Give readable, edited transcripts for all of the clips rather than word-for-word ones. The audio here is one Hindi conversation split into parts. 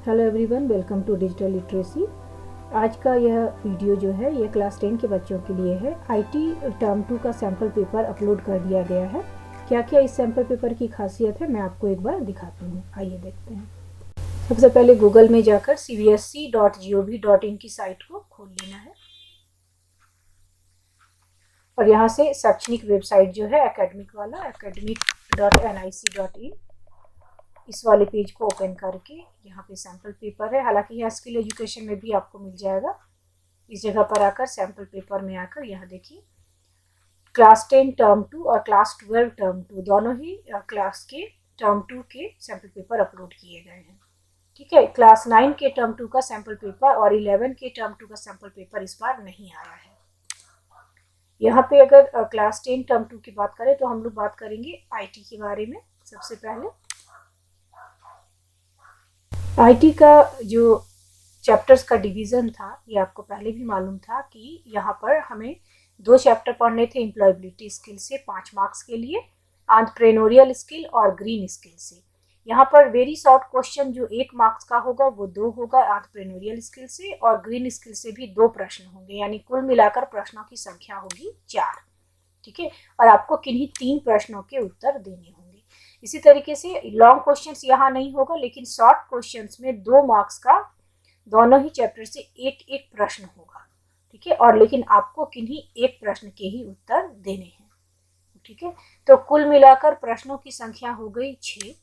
Hello everyone, welcome to digital literacy. आज का यह वीडियो जो है ये क्लास 10 के बच्चों के लिए है। आईटी टर्म 2 का सैम्पल पेपर अपलोड कर दिया गया है। क्या क्या इस सैम्पल पेपर की खासियत है मैं आपको एक बार दिखाती हूँ। आइए देखते हैं। सबसे पहले गूगल में जाकर cbsc.gov.in की साइट को खोल लेना है और यहाँ से शैक्षणिक वेबसाइट जो है एकेडमिक वाला academic.nic.in इस वाले पेज को ओपन करके यहाँ पे सैम्पल पेपर है। हालांकि यहाँ स्किल एजुकेशन में भी आपको मिल जाएगा। इस जगह पर आकर सैम्पल पेपर में आकर यहाँ देखिए क्लास 10 टर्म 2 और क्लास 12 टर्म 2 दोनों ही क्लास के टर्म 2 के सैम्पल पेपर अपलोड किए गए हैं। ठीक है, क्लास 9 के टर्म 2 का सैम्पल पेपर और 11 के टर्म 2 का सैम्पल पेपर इस बार नहीं आया है। यहाँ पे अगर क्लास 10 टर्म 2 की बात करें तो हम लोग बात करेंगे आईटी के बारे में। सबसे पहले आईटी का जो चैप्टर्स का डिवीज़न था ये आपको पहले भी मालूम था कि यहाँ पर हमें 2 चैप्टर पढ़ने थे एम्प्लॉयबिलिटी स्किल से 5 मार्क्स के लिए, एंटरप्रेन्योरियल स्किल और ग्रीन स्किल से। यहाँ पर वेरी शॉर्ट क्वेश्चन जो 1 मार्क्स का होगा वो 2 होगा एंटरप्रेन्योरियल स्किल से, और ग्रीन स्किल से भी 2 प्रश्न होंगे, यानी कुल मिलाकर प्रश्नों की संख्या होगी 4। ठीक है, और आपको किन्हीं 3 प्रश्नों के उत्तर देने होंगे। इसी तरीके से लॉन्ग क्वेश्चंस यहाँ नहीं होगा, लेकिन शॉर्ट क्वेश्चंस में 2 मार्क्स का दोनों ही चैप्टर से एक एक प्रश्न होगा। ठीक है, और लेकिन आपको किन्हीं एक प्रश्न के ही उत्तर देने हैं। ठीक है, तो कुल मिलाकर प्रश्नों की संख्या हो गई 6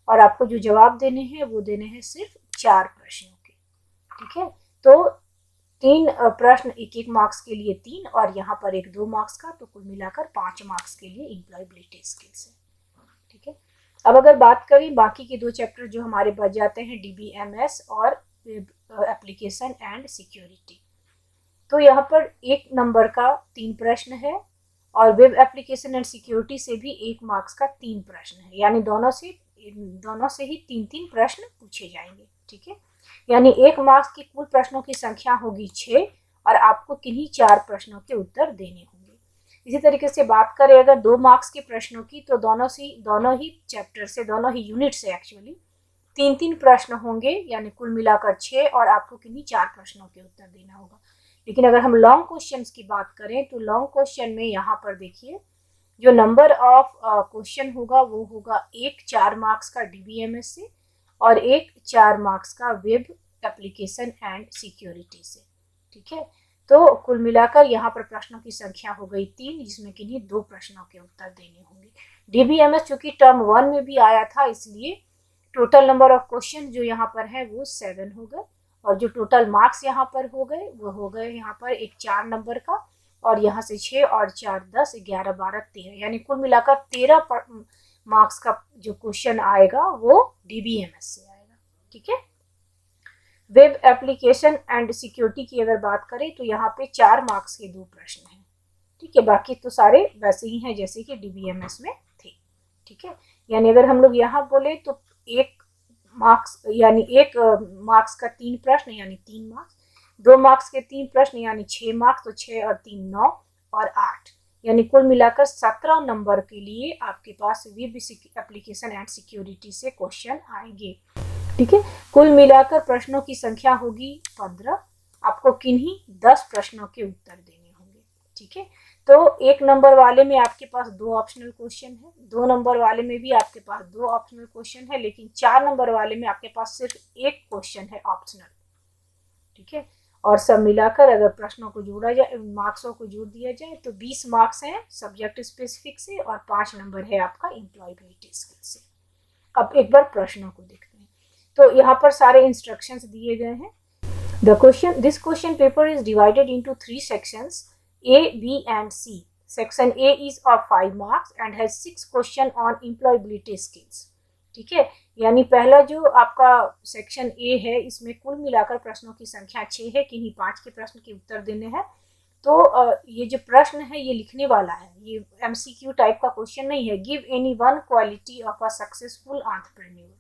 और आपको जो जवाब देने हैं वो देने हैं सिर्फ 4 प्रश्नों के। ठीक है, तो 3 प्रश्न 1-1 मार्क्स के लिए 3 और यहाँ पर 1-2 मार्क्स का, तो कुल मिलाकर 5 मार्क्स के लिए एम्प्लॉयबिलिटी स्किल्स है। ठीक है, अब अगर बात करें बाकी के 2 चैप्टर जो हमारे बच जाते हैं DBMS और वेब एप्लीकेशन एंड सिक्योरिटी, तो यहाँ पर 1 नंबर का 3 प्रश्न है और वेब एप्लीकेशन एंड सिक्योरिटी से भी 1 मार्क्स का 3 प्रश्न है, यानी दोनों से ही 3-3 प्रश्न पूछे जाएंगे। ठीक है, यानी 1 मार्क्स की कुल प्रश्नों की संख्या होगी 6 और आपको किन्हीं 4 प्रश्नों के उत्तर देने होंगे। इसी तरीके से बात करें अगर 2 मार्क्स के प्रश्नों की, तो दोनों ही चैप्टर से, दोनों ही यूनिट से एक्चुअली 3-3 प्रश्न होंगे, यानी कुल मिलाकर 6 और आपको किन्हीं 4 प्रश्नों के उत्तर देना होगा। लेकिन अगर हम लॉन्ग क्वेश्चंस की बात करें तो लॉन्ग क्वेश्चन में यहाँ पर देखिए जो नंबर ऑफ क्वेश्चन होगा वो होगा 1 4 मार्क्स का DBMS से और 1 4 मार्क्स का वेब एप्लीकेशन एंड सिक्योरिटी से। ठीक है, तो कुल मिलाकर यहाँ पर प्रश्नों की संख्या हो गई 3, जिसमें किन्हीं 2 प्रश्नों के उत्तर देने होंगे। DBMS चूंकि टर्म 1 में भी आया था, इसलिए टोटल नंबर ऑफ क्वेश्चन जो यहाँ पर है वो 7 हो गए और जो टोटल मार्क्स यहाँ पर हो गए वो हो गए यहाँ पर एक 4 नंबर का और यहाँ से 6 और 4 10 11 12 13, यानी कुल मिलाकर 13 मार्क्स का जो क्वेश्चन आएगा वो DBMS से आएगा। ठीक है, वेब एप्लीकेशन एंड सिक्योरिटी की अगर बात करें तो यहाँ पे 4 मार्क्स के 2 प्रश्न हैं। ठीक है, बाकी तो सारे वैसे ही हैं जैसे कि DBMS में थे। ठीक है, यानी अगर हम लोग यहाँ बोले तो 1 मार्क्स यानी 1 मार्क्स का 3 प्रश्न यानी 3 मार्क्स, 2 मार्क्स के 3 प्रश्न यानी 6 मार्क्स, तो 6 और 3 9 और 8, यानी कुल मिलाकर 17 नंबर के लिए आपके पास वेब एप्लीकेशन एंड सिक्योरिटी से क्वेश्चन आएंगे। ठीक है, कुल मिलाकर प्रश्नों की संख्या होगी 15, आपको किन्हीं 10 प्रश्नों के उत्तर देने होंगे। ठीक है, तो 1 नंबर वाले में आपके पास 2 ऑप्शनल क्वेश्चन है, 2 नंबर वाले में भी आपके पास 2 ऑप्शनल क्वेश्चन है, लेकिन 4 नंबर वाले में आपके पास सिर्फ 1 क्वेश्चन है ऑप्शनल। ठीक है, और सब मिलाकर अगर प्रश्नों को जोड़ा जाए, मार्क्सों को जोड़ दिया जाए तो 20 मार्क्स हैं सब्जेक्ट स्पेसिफिक से और 5 नंबर है आपका एम्प्लॉयबिलिटी स्किल से। अब एक बार प्रश्नों को देखते हैं, तो यहाँ पर सारे इंस्ट्रक्शंस दिए गए हैं। This question paper is divided into 3 sections A, B and C. Section A is of 5 marks and has 6 question on employability skills. ठीक है, यानी पहला जो आपका सेक्शन A है इसमें कुल मिलाकर प्रश्नों की संख्या 6 है, किन्हीं 5 के प्रश्न के उत्तर देने हैं। तो ये जो प्रश्न है ये लिखने वाला है, ये MCQ टाइप का क्वेश्चन नहीं है। Give any one quality of a successful entrepreneur.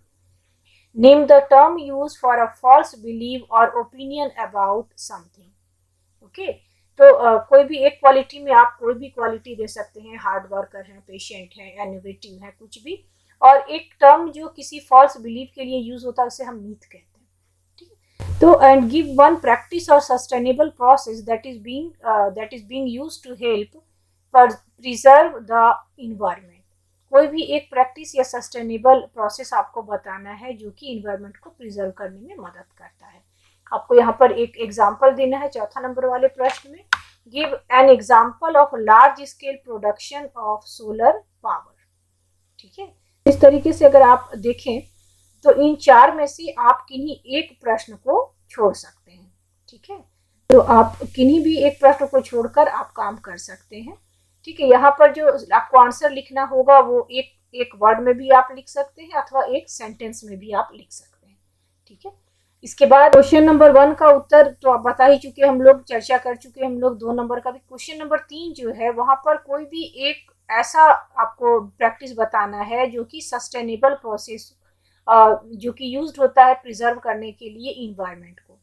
Name the term used for a false belief or opinion about something. Okay, तो कोई भी एक क्वालिटी में आप कोई भी क्वालिटी दे सकते हैं, हार्ड वर्कर है, पेशेंट है, इनोवेटिव है, कुछ भी। और एक टर्म जो किसी फॉल्स बिलीफ के लिए यूज होता है उसे हम मीथ कहते हैं। तो एंड गिव वन प्रैक्टिस और sustainable process that is being used to help preserve the environment. कोई भी एक प्रैक्टिस या सस्टेनेबल प्रोसेस आपको बताना है जो कि इन्वायरमेंट को प्रिजर्व करने में मदद करता है। आपको यहाँ पर एक एग्जाम्पल देना है चौथा नंबर वाले प्रश्न में। Give an example of large scale production of solar power. ठीक है, इस तरीके से अगर आप देखें तो इन चार में से आप किन्हीं एक प्रश्न को छोड़ सकते हैं। ठीक है, तो आप किन्हीं भी एक प्रश्न को छोड़कर आप काम कर सकते हैं। ठीक है, यहाँ पर जो आपको आंसर लिखना होगा वो एक वर्ड में भी आप लिख सकते हैं अथवा एक सेंटेंस में भी आप लिख सकते हैं। ठीक है, इसके बाद क्वेश्चन नंबर 1 का उत्तर तो आप बता ही चुके, हम लोग चर्चा कर चुके हम लोग 2 नंबर का भी। क्वेश्चन नंबर 3 जो है वहां पर कोई भी एक ऐसा आपको प्रैक्टिस बताना है जो कि सस्टेनेबल प्रोसेस जो कि यूज्ड होता है प्रिजर्व करने के लिए इन्वायरमेंट को।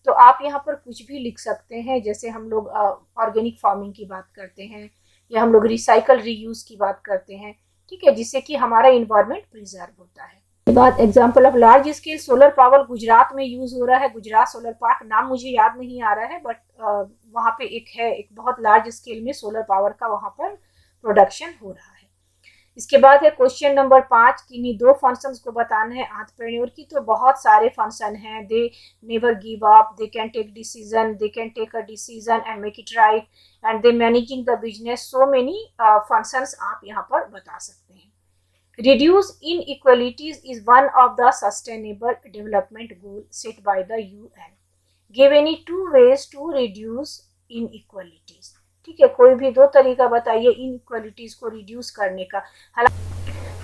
तो आप यहाँ पर कुछ भी लिख सकते हैं, जैसे हम लोग ऑर्गेनिक फार्मिंग की बात करते हैं या हम लोग रिसाइकल रीयूज की बात करते हैं। ठीक है, जिससे कि हमारा इन्वायरमेंट प्रिजर्व होता है। बात example of large scale solar power Gujarat में यूज हो रहा है। गुजरात सोलर पार्क, नाम मुझे याद नहीं आ रहा है, बट वहाँ पे एक बहुत लार्ज स्केल में सोलर पावर का वहाँ पर प्रोडक्शन हो रहा है। इसके बाद है क्वेश्चन नंबर 5, किन्हीं 2 फंक्शंस को बताना है एंटरप्रेन्योर की। तो बहुत सारे फंक्शन हैं, they never give up, they can take decision, they can take a decision and make it right, and they managing the business. So many functions आप यहाँ पर बता सकते हैं। Reduce inequalities is one of the sustainable development goals set by the UN. Give any 2 ways to reduce inequalities. ठीक है, कोई भी 2 तरीका बताइए इनइक्वालिटीज को रिड्यूस करने का।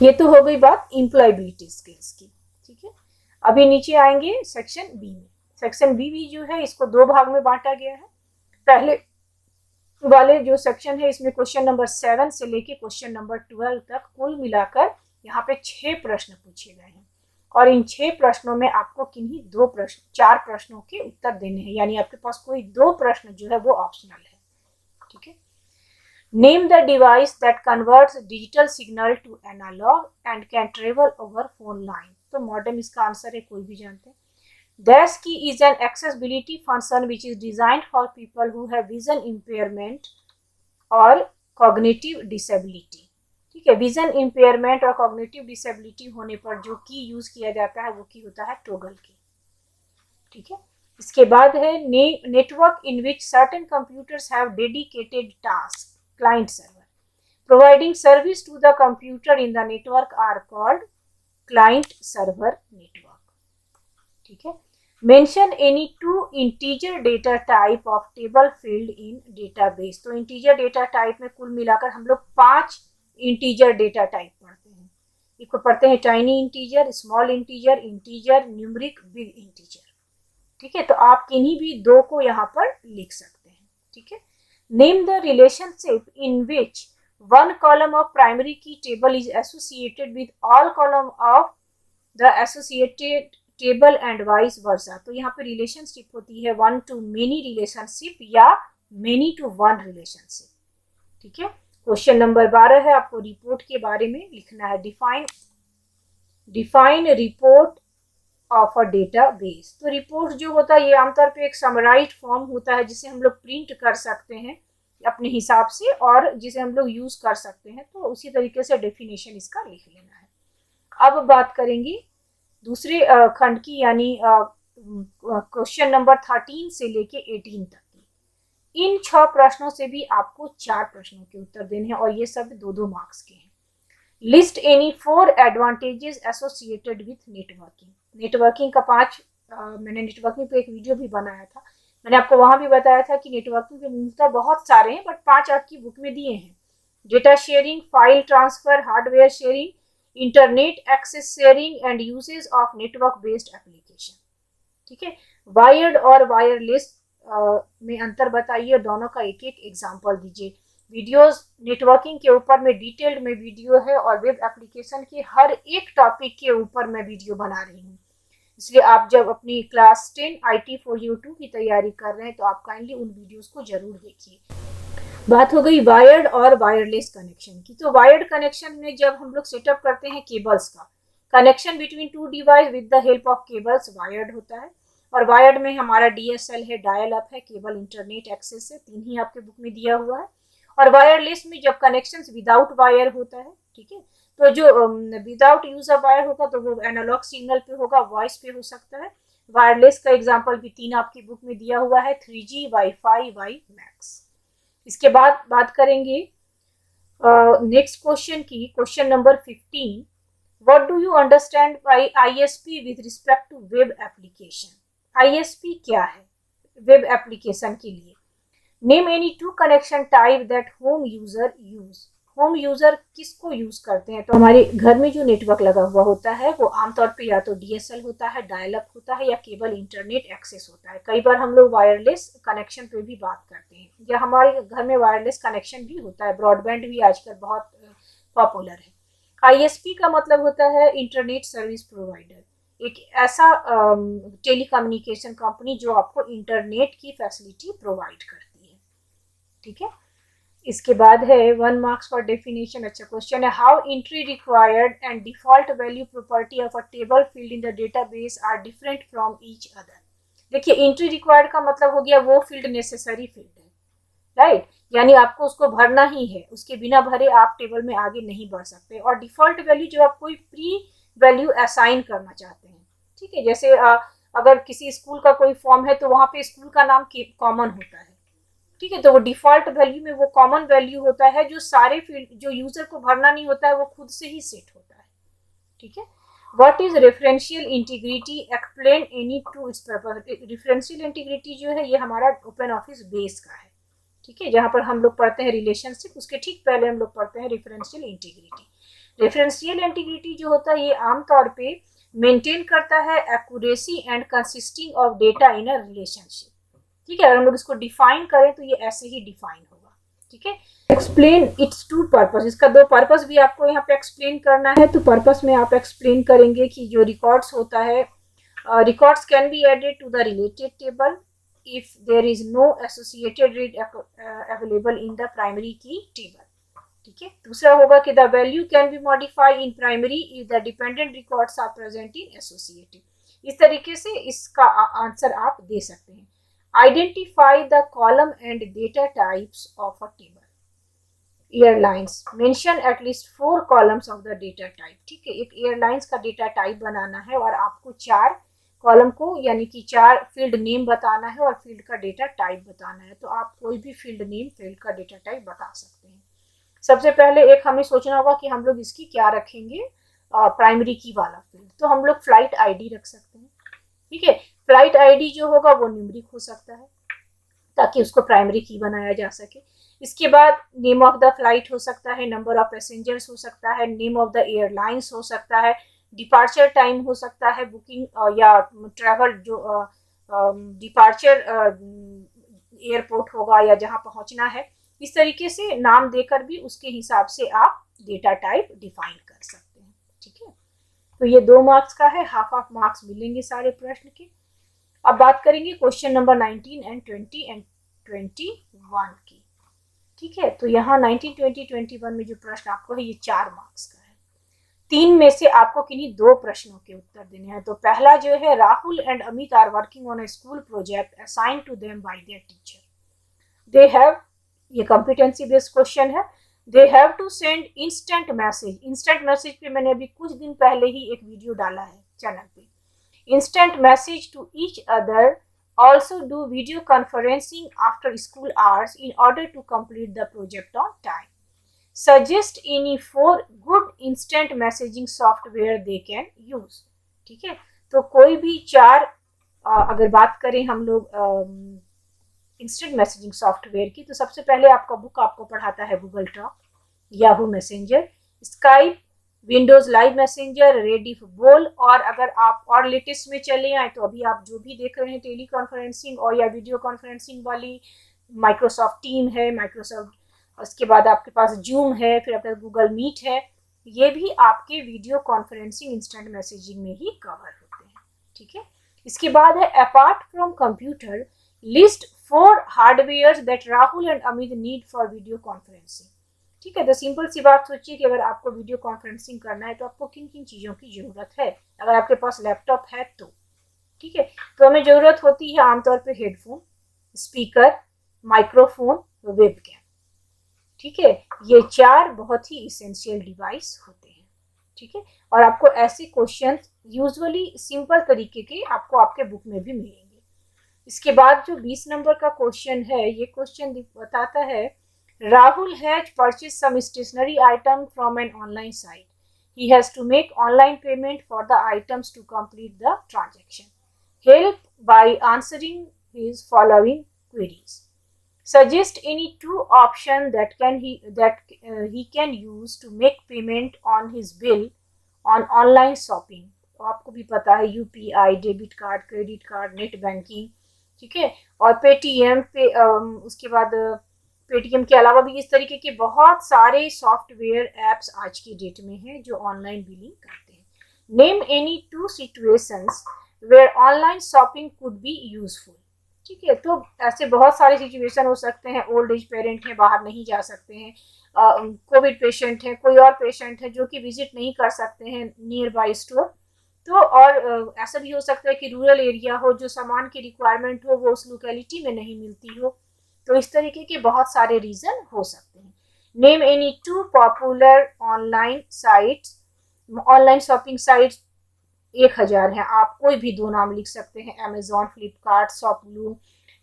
ये तो हो गई बात एम्प्लॉयबिलिटी स्किल्स की। ठीक है, अभी नीचे आएंगे सेक्शन बी में। सेक्शन बी भी जो है इसको 2 भाग में बांटा गया है। पहले वाले जो सेक्शन है इसमें क्वेश्चन नंबर 7 से लेके क्वेश्चन नंबर 12 तक कुल मिलाकर यहाँ पे 6 प्रश्न पूछे गए हैं, और इन 6 प्रश्नों में आपको किन्हीं 4 प्रश्नों के उत्तर देने हैं, यानी आपके पास कोई 2 प्रश्न जो है वो ऑप्शनल है। ठीक है, name the device that converts digital signal to analog and can travel over phone line. तो मॉडेम इसका आंसर है, कोई भी जानते हैं। Dash key is an accessibility function which is designed for people who have vision impairment और कॉग्निटिव डिसेबिलिटी। ठीक है, विजन इम्पेयरमेंट और कॉग्निटिव डिसेबिलिटी होने पर जो की यूज किया जाता है वो की होता है टॉगल की। ठीक है, इसके बाद है network in which certain computers have dedicated task client server providing service to the computer in the network are called client server network. ठीक है, mention any 2 integer data type of table field in database. तो इंटीजर डेटा टाइप में कुल मिलाकर हम लोग 5 इंटीजर डेटा टाइप पढ़ते हैं। एक पढ़ते हैं tiny integer, small integer, integer, numeric, big integer. ठीक है, तो आप किन्हीं भी 2 को यहाँ पर लिख सकते हैं। ठीक है, name the relationship in which 1 column of primary की table is associated with all column of the associated table and vice versa. तो यहाँ पे रिलेशनशिप होती है 1 to many रिलेशनशिप या many to 1 रिलेशनशिप। ठीक है, क्वेश्चन नंबर 12 है, आपको रिपोर्ट के बारे में लिखना है। Define report of a database. तो रिपोर्ट जो होता है ये आमतौर पे एक समराइज्ड फॉर्म होता है जिसे हम लोग प्रिंट कर सकते हैं अपने हिसाब से और जिसे हम लोग यूज कर सकते हैं। तो उसी तरीके से डेफिनेशन इसका लिख लेना है। अब बात करेंगे दूसरे खंड की, यानी क्वेश्चन नंबर 13 से लेके 18 तक की। इन 6 प्रश्नों से भी आपको 4 प्रश्नों के उत्तर देने हैं और ये सब 2-2 मार्क्स के हैं। List any 4 advantages associated with networking. Networking का 5 मैंने नेटवर्किंग पे एक वीडियो भी बनाया था, मैंने आपको वहां भी बताया था कि नेटवर्किंग के मूलतः बहुत सारे हैं, बट 5 आपकी बुक में दिए हैं। Data sharing, file transfer, hardware sharing, internet access sharing and usage of network based application. ठीक है, वायर्ड और वायरलेस में अंतर बताइए, दोनों का एक एक एग्जांपल दीजिए। वीडियोस नेटवर्किंग के ऊपर में डिटेल्ड में वीडियो है और वेब एप्लीकेशन के हर एक टॉपिक के ऊपर मैं वीडियो बना रही हूँ, इसलिए आप जब अपनी क्लास 10 IT for U2 की तैयारी कर रहे हैं तो आप काइंडली उन वीडियोस को जरूर देखिए। बात हो गई वायर्ड और वायरलेस कनेक्शन की। तो वायर्ड कनेक्शन में जब हम लोग सेटअप करते हैं केबल्स का, connection between 2 device with the help of cables wired होता है, और वायर्ड में हमारा DSL है, डायल अप है, केबल इंटरनेट एक्सेस है, 3 ही आपके बुक में दिया हुआ है। और वायरलेस में जब कनेक्शंस विदाउट वायर होता है, ठीक है, तो जो विदाउट यूज ऑफ वायर होगा तो वो एनालॉग सिग्नल पे होगा, वॉइस पे हो सकता है। वायरलेस का एग्जांपल भी 3 आपकी बुक में दिया हुआ है, 3G, वाईफाई, वाई मैक्स। इसके बाद बात करेंगे नेक्स्ट क्वेश्चन की, question number 15। What do you understand by ISP with respect to web application? ISP क्या है वेब एप्लीकेशन के लिए? Name any two connection type that home user use. Home user किसको यूज करते हैं? तो हमारे घर में जो नेटवर्क लगा हुआ होता है वो आमतौर पे या तो DSL होता है, डायल अप होता है, या केबल इंटरनेट एक्सेस होता है। कई बार हम लोग वायरलेस कनेक्शन पे भी बात करते हैं, या हमारे घर में वायरलेस कनेक्शन भी होता है, ब्रॉडबैंड भी आजकल बहुत पॉपुलर है। ISP का मतलब होता है इंटरनेट सर्विस प्रोवाइडर, एक ऐसा टेलीकम्युनिकेशन कंपनी जो आपको इंटरनेट की फैसिलिटी प्रोवाइड करती है, ठीक है। इसके बाद है 1 मार्क्स फॉर डेफिनेशन। अच्छा क्वेश्चन है, how entry required and default value property of a table field in the database are different from each other. देखिए, एंट्री रिक्वायर्ड का मतलब हो गया वो फील्ड नेसेसरी फील्ड है, राइट, यानी आपको उसको भरना ही है, उसके बिना भरे आप टेबल में आगे नहीं बढ़ सकते। और डिफॉल्ट वैल्यू जो आप कोई प्री वैल्यू असाइन करना चाहते हैं, ठीक है, जैसे अगर किसी स्कूल का कोई फॉर्म है तो वहां पे स्कूल का नाम कॉमन होता है, ठीक है, तो वो डिफॉल्ट वैल्यू में वो कॉमन वैल्यू होता है जो सारे फील्ड जो यूजर को भरना नहीं होता है वो खुद से ही सेट होता है, ठीक है। What is referential integrity? Explain any two it's purpose. Referential integrity जो है ये हमारा ओपन ऑफिस बेस का है, ठीक है, जहां पर हम लोग पढ़ते हैं रिलेशनशिप, उसके ठीक पहले हम लोग पढ़ते हैं रेफरेंशियल इंटीग्रिटी। रेफरेंशियल इंटीग्रिटी जो होता है ये आमतौर पे मेंटेन करता है accuracy and consisting of data in a relationship, ठीक है। अगर हम लोग इसको डिफाइन करें तो ये ऐसे ही डिफाइन होगा, ठीक है। एक्सप्लेन इट्स टू पर्पस, इसका 2 पर्पस भी आपको यहाँ पे एक्सप्लेन करना है। तो पर्पस में आप एक्सप्लेन करेंगे कि जो रिकॉर्ड्स होता है, records can be added to the related table if there is no associated read available in the primary key table, ठीक है। दूसरा होगा कि the value can be modified in primary if the dependent records are present in associated। इस तरीके से इसका आंसर आप दे सकते हैं। Identify the column and data types of a table। Airlines, mention at least 4 columns of the data type, ठीक है। एक एयरलाइंस का डेटा टाइप बनाना है और आपको 4 कॉलम को यानी कि 4 फील्ड नेम बताना है और फील्ड का डेटा टाइप बताना है। तो आप कोई भी फील्ड नेम, फील्ड का डेटा टाइप बता सकते हैं। सबसे पहले एक हमें सोचना होगा कि हम लोग इसकी क्या रखेंगे, प्राइमरी की वाला फील्ड, तो हम लोग फ्लाइट आईडी रख सकते हैं, ठीक है। फ्लाइट आईडी जो होगा वो न्यूमेरिक हो सकता है ताकि उसको प्राइमरी की बनाया जा सके। इसके बाद नेम ऑफ द फ्लाइट हो सकता है, नंबर ऑफ पैसेंजर्स हो सकता है, नेम ऑफ द एयरलाइंस हो सकता है, डिपार्चर टाइम हो सकता है, बुकिंग या ट्रैवल जो डिपार्चर एयरपोर्ट होगा या जहां पहुंचना है। इस तरीके से नाम देकर भी उसके हिसाब से आप डेटा टाइप डिफाइन कर सकते हैं, ठीक है। तो ये 2 मार्क्स का है, हाफ ऑफ मार्क्स मिलेंगे सारे प्रश्न के। अब बात करेंगे क्वेश्चन नंबर 19 एंड 20 एंड 21 की, ठीक है। तो यहाँ 19, 20, 21 में जो प्रश्न आपको है ये 4 मार्क्स का है। 3 में से आपको किन्हीं 2 प्रश्नों के उत्तर देने हैं। तो पहला जो है, Rahul and Amit are working on a school project assign to them by their teacher. They have, ये कॉम्पिटेंसी बेस्ड क्वेश्चन है, they have to send instant message. Instant message पे मैंने अभी कुछ दिन पहले ही एक वीडियो डाला है चैनल पे। Instant message to each other, also do video conferencing after school hours in order to complete the project on time. Suggest any 4 good instant messaging software they can use, ठीक है। तो कोई भी 4 अगर बात करें हम लोग इंस्टेंट मैसेजिंग सॉफ्टवेयर की, तो सबसे पहले आपका बुक आपको पढ़ाता है Google talk, Yahoo messenger, Skype, Windows live messenger, Rediff बोल, और अगर आप और लेटेस्ट में चले आए तो अभी आप जो भी देख रहे हैं टेली कॉन्फ्रेंसिंग और या वीडियो कॉन्फ्रेंसिंग वाली, माइक्रोसॉफ्ट टीम है, माइक्रोसॉफ्ट, उसके बाद आपके पास जूम है, फिर आपका गूगल मीट है, ये भी आपके वीडियो कॉन्फ्रेंसिंग इंस्टेंट मैसेजिंग में ही कवर होते हैं, ठीक है। इसके बाद है, apart from computer list 4 hardware that Rahul and Amit need for video conferencing, ठीक है। तो सिंपल सी बात सोचिए कि अगर आपको वीडियो कॉन्फ्रेंसिंग करना है तो आपको किन किन चीज़ों की ज़रूरत है। अगर आपके पास लैपटॉप है तो, ठीक है। तो हमें ज़रूरत होती है आमतौर पे हेडफोन, स्पीकर, माइक्रोफोन, वेबकैम, ठीक है। ये 4 बहुत ही इसेंशियल डिवाइस होते हैं, ठीक है। और आपको ऐसे क्वेश्चन यूजुअली सिंपल तरीके के आपको आपके बुक में भी मिलेंगे। इसके बाद जो 20 नंबर का क्वेश्चन है, ये क्वेश्चन बताता है Rahul has purchase some stationery item from an online site, he has to make online payment for the items to complete the transaction. Help by answering his following queries. Suggest any 2 options that he can use to make payment on his bill on online shopping. तो आपको भी पता है UPI, debit card, credit card, net banking, ठीक है। और पेटीएम पे उसके बाद पेटीएम के अलावा भी इस तरीके के बहुत सारे सॉफ्टवेयर एप्स आज की डेट में हैं जो ऑनलाइन बिलिंग करते हैं। Name any 2 situations where online shopping could be useful, ठीक है। तो ऐसे बहुत सारे सिचुएशन हो सकते हैं, ओल्ड एज पेरेंट हैं, बाहर नहीं जा सकते हैं, कोविड पेशेंट है, कोई और पेशेंट है जो कि विजिट नहीं कर सकते हैं नियर बाई स्टोर, तो और ऐसा भी हो सकता है कि रूरल एरिया हो, जो सामान की रिक्वायरमेंट हो वो उस लोकेलिटी में नहीं मिलती हो, तो इस तरीके के बहुत सारे रीजन हो सकते हैं। Name any 2 popular online sites, online shopping sites 1000 हैं, आप कोई भी 2 नाम लिख सकते हैं, अमेजॉन, फ्लिपकार्ट, शॉपलू,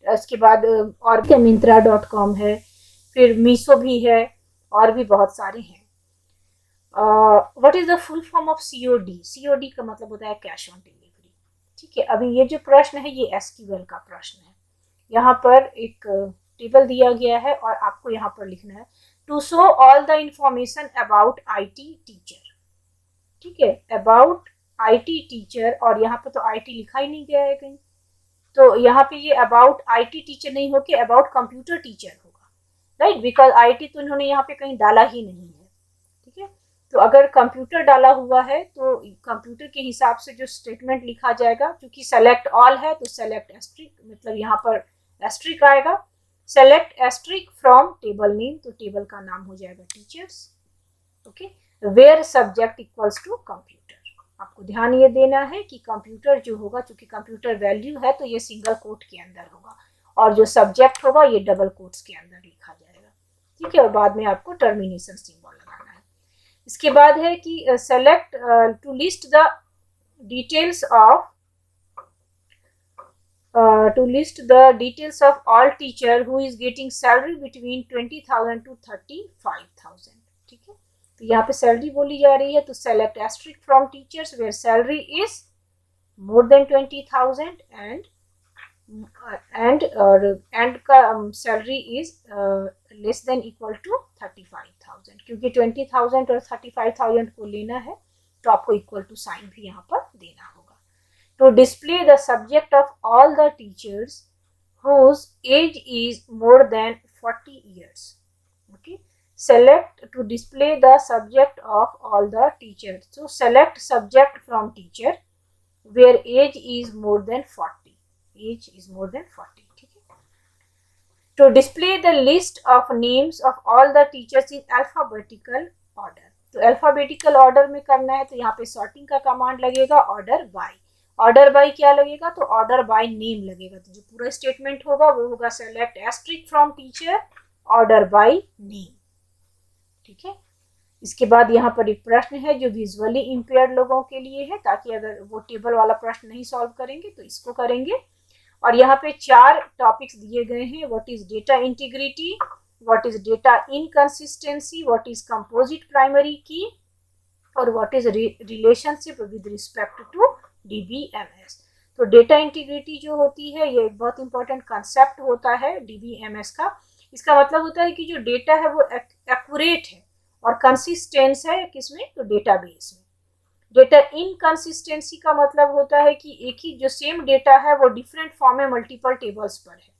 उसके बाद और क्या Myntra.com है, फिर मीशो भी है, और भी बहुत सारे हैं। What is the full form of COD? COD का मतलब होता है कैश ऑन डिलीवरी, ठीक है। अभी ये जो प्रश्न है ये SQL का प्रश्न है। यहाँ पर एक टेबल दिया गया है और आपको यहाँ पर लिखना है to show all the information about IT teacher, ठीक है, अबाउट IT टीचर, और यहाँ पर तो IT लिखा ही नहीं गया है कहीं, तो यहाँ पे ये अबाउट IT टीचर नहीं होके अबाउट कंप्यूटर टीचर होगा, राइट, बिकॉज IT तो इन्होंने यहाँ पे कहीं डाला ही नहीं है, ठीक है। तो अगर कंप्यूटर डाला हुआ है तो कंप्यूटर के हिसाब से जो स्टेटमेंट लिखा जाएगा, क्योंकि सेलेक्ट ऑल है तो सेलेक्ट एस्ट्रिक, मतलब यहाँ पर एस्ट्रिक आएगा। Select asterisk from table name, तो टेबल का नाम हो जाएगा teachers, okay. Where subject equals to computer, आपको ध्यान ये देना है कि कंप्यूटर जो होगा, चूंकि कंप्यूटर वैल्यू है तो ये सिंगल कोट के अंदर होगा, और जो सब्जेक्ट होगा ये डबल कोट्स के अंदर लिखा जाएगा, ठीक है। और बाद में आपको टर्मिनेशन सिंबल लगाना है। इसके बाद है कि select to list the details of all teacher who is getting salary between 20,000 to 35,000, ठीक है। तो यहाँ पे सैलरी बोली जा रही है, तो select asterisk from teachers where salary is more than 20,000 and का salary is less than equal to 35,000, क्योंकि 20,000 और 35,000 को लेना है तो आपको इक्वल टू साइन भी यहाँ पर देना होगा। To display the subject of all the teachers whose age is more than 40 years, okay. Select to display the subject of all the teachers, so select subject from teacher where age is more than 40, age is more than 40, ठीक है। To display the list of names of all the teachers in alphabetical order, तो alphabetical order में करना है, तो यहाँ पे sorting का कमांड लगेगा, order by, ऑर्डर बाय क्या लगेगा, तो ऑर्डर बाय नेम लगेगा, तो जो पूरा स्टेटमेंट होगा वो होगा select asterisk from teacher order by name, ठीक है। इसके बाद यहाँ पर एक प्रश्न है जो विजुअली इंपेयर्ड लोगों के लिए है, ताकि अगर वो टेबल वाला प्रश्न नहीं सॉल्व करेंगे तो इसको करेंगे। और यहाँ पे 4 टॉपिक्स दिए गए हैं, what is data integrity, what is data inconsistency, what is composite primary key, और what is relationship with respect to DBMS। तो डेटा इंटीग्रिटी जो होती है ये एक बहुत इंपॉर्टेंट कंसेप्ट होता है DBMS का। इसका मतलब होता है कि जो डेटा है वो एक्यूरेट है और कंसिस्टेंस है किसमें, तो डेटाबेस में। डेटा इनकंसिस्टेंसी का मतलब होता है कि एक ही जो सेम डेटा है वो डिफरेंट फॉर्म में मल्टीपल टेबल्स पर है,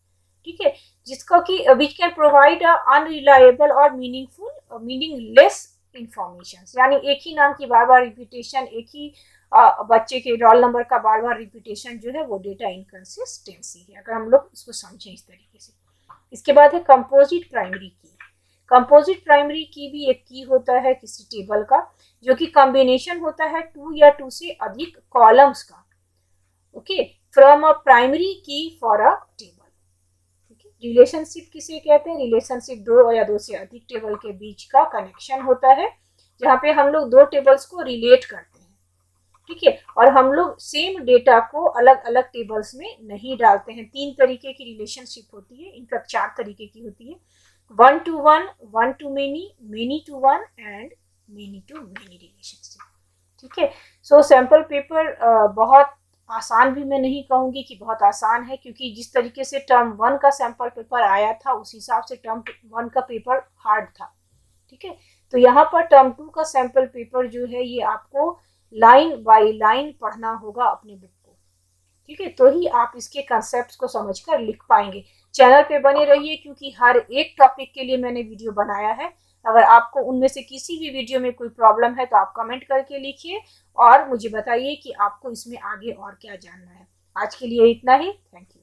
ठीक है, जिसको कि विच कैन प्रोवाइड अनरिलायबल और मीनिंगलेस इंफॉर्मेशन, यानी एक ही नाम की बार बार रिपीटेशन, एक ही बच्चे के रोल नंबर का बार बार रिपीटेशन जो है वो डेटा इनकंसिस्टेंसी है, अगर हम लोग इसको समझें इस तरीके से। इसके बाद है कंपोजिट प्राइमरी की। कंपोजिट प्राइमरी की भी एक की होता है किसी टेबल का, जो कि कॉम्बिनेशन होता है 2 या 2 से अधिक कॉलम्स का, ओके। फ्रॉम अ प्राइमरी की फॉर अ टेबल। ठीक है, रिलेशनशिप किसे कहते हैं? रिलेशनशिप दो या दो से अधिक टेबल के बीच का कनेक्शन होता है, जहाँ पे हम लोग दो टेबल्स को रिलेट करते हैं। ठीक है, और हम लोग सेम डेटा को अलग अलग टेबल्स में नहीं डालते हैं। तीन तरीके की रिलेशनशिप होती है, इनफैक्ट चार तरीके की होती है, one to one, one to many to one and many to many relationship. ठीक है, सो सैम्पल पेपर बहुत आसान भी मैं नहीं कहूंगी कि बहुत आसान है, क्योंकि जिस तरीके से टर्म वन का सैम्पल पेपर आया था उस हिसाब से टर्म वन का पेपर हार्ड था। ठीक है, तो यहाँ पर टर्म टू का सैम्पल पेपर जो है ये आपको लाइन बाय लाइन पढ़ना होगा अपने बुक को। ठीक है, तो ही आप इसके कंसेप्ट को समझकर लिख पाएंगे। चैनल पे बने रहिए, क्योंकि हर एक टॉपिक के लिए मैंने वीडियो बनाया है। अगर आपको उनमें से किसी भी वीडियो में कोई प्रॉब्लम है तो आप कमेंट करके लिखिए और मुझे बताइए कि आपको इसमें आगे और क्या जानना है। आज के लिए इतना ही, थैंक यू।